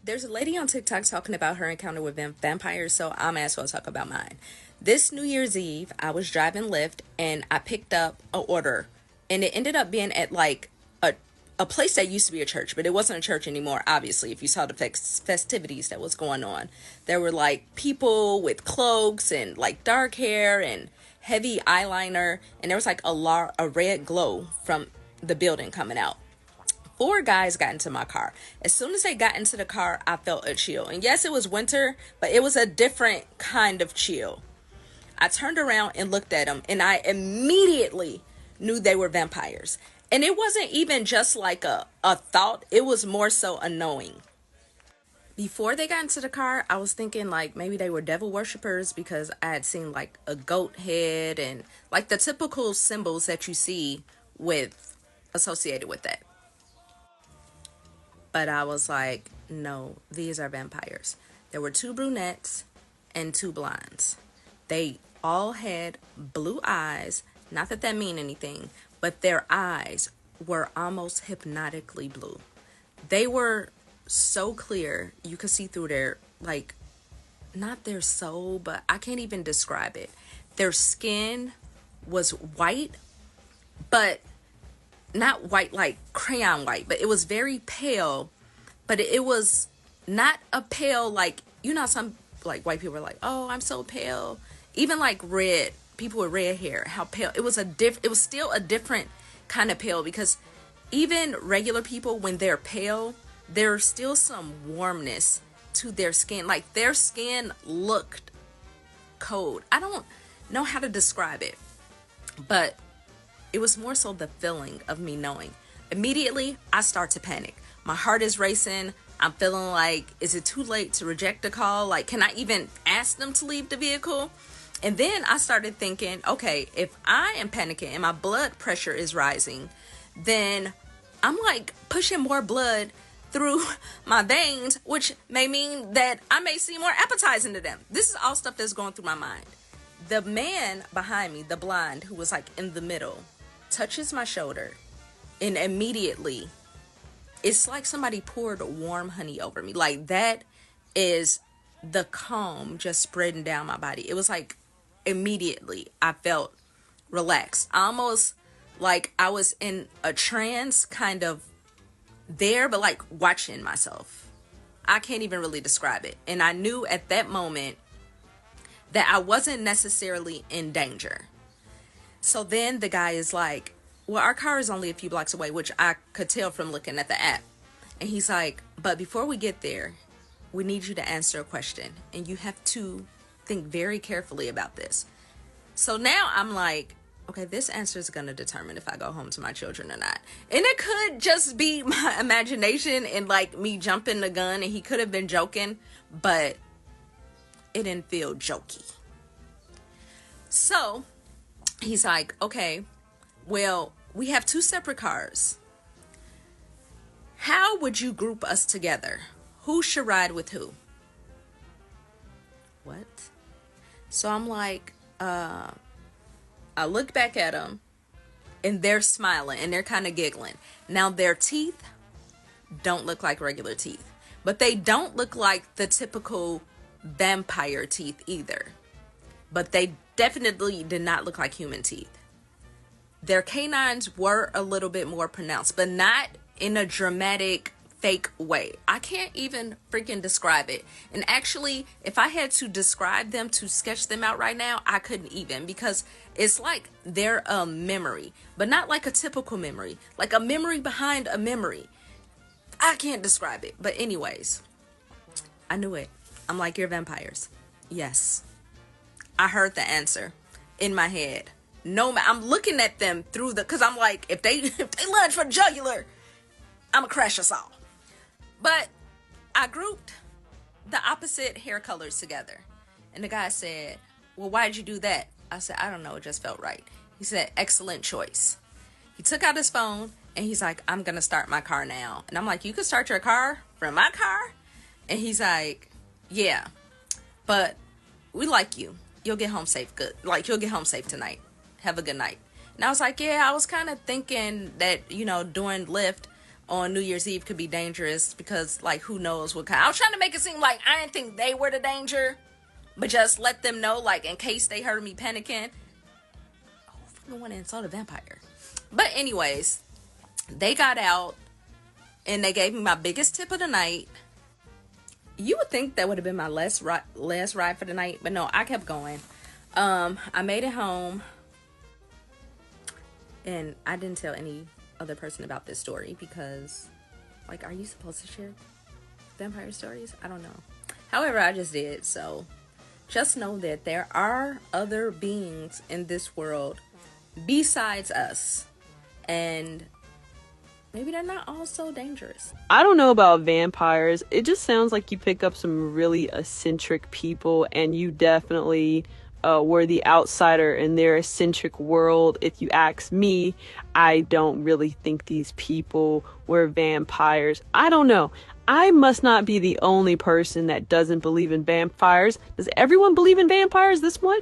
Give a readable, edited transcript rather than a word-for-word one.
There's a lady on TikTok talking about her encounter with vampires, so I may as well talk about mine. This New Year's Eve, I was driving Lyft and I picked up an order, and it ended up being at like a place that used to be a church, but it wasn't a church anymore. Obviously, if you saw the festivities that was going on, there were like people with cloaks and like dark hair and heavy eyeliner, and there was like a red glow from the building coming out. Four guys got into my car. As soon as they got into the car, I felt a chill. And yes, it was winter, but it was a different kind of chill. I turned around and looked at them, and I immediately knew they were vampires. And it wasn't even just like a thought, it was more so a knowing. Before they got into the car, I was thinking like maybe they were devil worshippers because I had seen like a goat head and like the typical symbols that you see with associated with that. But I was like, no, these are vampires. There were two brunettes and two blondes. They all had blue eyes. Not that that mean anything, but their eyes were almost hypnotically blue. They were so clear, you could see through their, like, not their soul, but I can't even describe it. Their skin was white, but not white like crayon white, but it was very pale. But it was not a pale like, you know, some like white people are like, oh, I'm so pale. Even like red people with red hair, how pale it was. It was still a different kind of pale, because even regular people, when they're pale, there's still some warmness to their skin. Like their skin looked cold. I don't know how to describe it, but it was more so the feeling of me knowing. Immediately, I start to panic. My heart is racing. I'm feeling like, is it too late to reject the call? Like, can I even ask them to leave the vehicle? And then I started thinking, okay, if I am panicking and my blood pressure is rising, then I'm like pushing more blood through my veins, which may mean that I may seem more appetizing to them. This is all stuff that's going through my mind. The man behind me, the blonde who was like in the middle, touches my shoulder, and immediately it's like somebody poured warm honey over me. Like that is the calm just spreading down my body. It was like immediately I felt relaxed, almost like I was in a trance kind of there, but like watching myself. I can't even really describe it. And I knew at that moment that I wasn't necessarily in danger. So then the guy is like, well, our car is only a few blocks away, which I could tell from looking at the app. And he's like, but before we get there, we need you to answer a question. And you have to think very carefully about this. So now I'm like, okay, this answer is going to determine if I go home to my children or not. And it could just be my imagination and like me jumping the gun, and he could have been joking, but it didn't feel jokey. So he's like, okay, well, we have two separate cars. How would you group us together? Who should ride with who? What? So I'm like, I look back at them, and they're smiling and they're kind of giggling. Now their teeth don't look like regular teeth, but they don't look like the typical vampire teeth either. But they definitely did not look like human teeth. Their canines were a little bit more pronounced, but not in a dramatic fake way. I can't even freaking describe it. And actually, if I had to describe them, to sketch them out right now, I couldn't even, because it's like they're a memory, but not like a typical memory, like a memory behind a memory. I can't describe it. But anyways, I knew it. I'm like, you're vampires. Yes. I heard the answer in my head. No, I'm looking at them through the, because I'm like, if they lunge for the jugular, I'm gonna crash us all. But I grouped the opposite hair colors together. And the guy said, well, why did you do that? I said, I don't know, it just felt right. He said, excellent choice. He took out his phone and he's like, I'm gonna start my car now. And I'm like, you can start your car from my car? And he's like, yeah, but we like you. You'll get home safe. Good. Like, you'll get home safe tonight. Have a good night. And I was like, yeah, I was kind of thinking that, doing Lyft, on New Year's Eve could be dangerous because, like, who knows what kind. I was trying to make it seem like I didn't think they were the danger, but just let them know, like, in case they heard me panicking. Oh, I went and saw the vampire. But anyways, they got out and they gave me my biggest tip of the night. You would think that would have been my last ride for the night, but no, I kept going. I made it home, and I didn't tell any other person about this story because, like, are you supposed to share vampire stories? I don't know. However, I just did. So just know that there are other beings in this world besides us, and maybe they're not all so dangerous. I don't know about vampires. It just sounds like you pick up some really eccentric people, and you definitely were the outsider in their eccentric world. If you ask me, I don't really think these people were vampires. I don't know. I must not be the only person that doesn't believe in vampires. Does everyone believe in vampires this much?